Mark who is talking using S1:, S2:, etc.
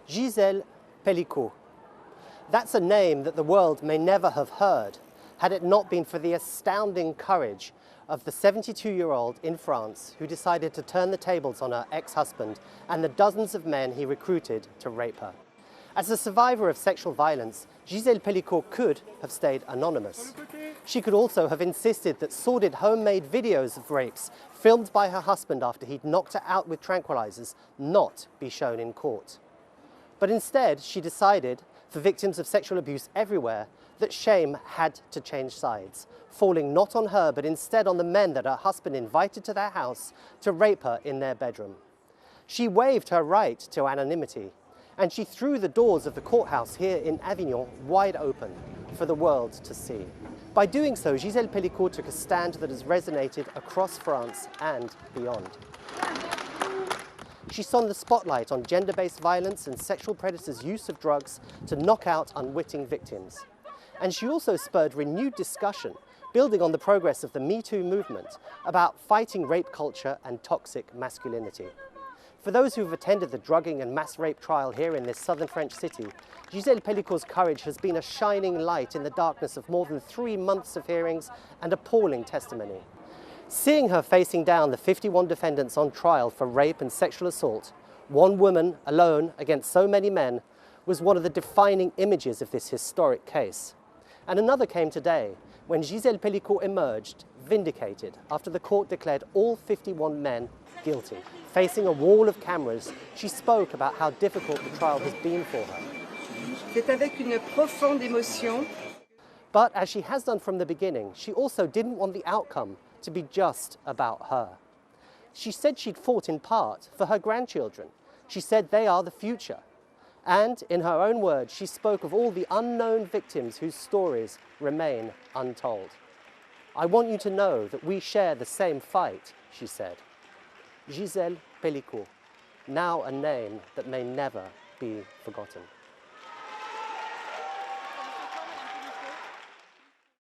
S1: Gisèle Pelicot. That's a name that the world may never have heard had it not been for the astounding courage of the 72-year-old in France who decided to turn the tables on her ex-husband and the dozens of men he recruited to rape her. As a survivor of sexual violence, Gisèle Pelicot could have stayed anonymous. She could also have insisted that sordid homemade videos of rapes filmed by her husband after he'd knocked her out with tranquilizers not be shown in court. But instead, she decided, for victims of sexual abuse everywhere, that shame had to change sides, falling not on her but instead on the men that her husband invited to their house to rape her in their bedroom. She waived her right to anonymity, and she threw the doors of the courthouse here in Avignon wide open for the world to see. By doing so, Gisèle Pelicot took a stand that has resonated across France and beyond. She shone the spotlight on gender-based violence and sexual predators' use of drugs to knock out unwitting victims. And she also spurred renewed discussion, building on the progress of the Me Too movement, about fighting rape culture and toxic masculinity. For those who have attended the drugging and mass rape trial here in this southern French city, Gisèle Pelicot's courage has been a shining light in the darkness of more than 3 months of hearings and appalling testimony. Seeing her facing down the 51 defendants on trial for rape and sexual assault, one woman alone against so many men, was one of the defining images of this historic case. And another came today, when Gisèle Pelicot emerged, vindicated, after the court declared all 51 men guilty. Facing a wall of cameras, she spoke about how difficult the trial has been for her.
S2: C'est avec une profonde émotion.
S1: But as she has done from the beginning, she also didn't want the outcome to be just about her. She said she'd fought in part for her grandchildren. She said they are the future. And in her own words, she spoke of all the unknown victims whose stories remain untold. I want you to know that we share the same fight, she said. Gisèle Pelicot, now a name that may never be forgotten.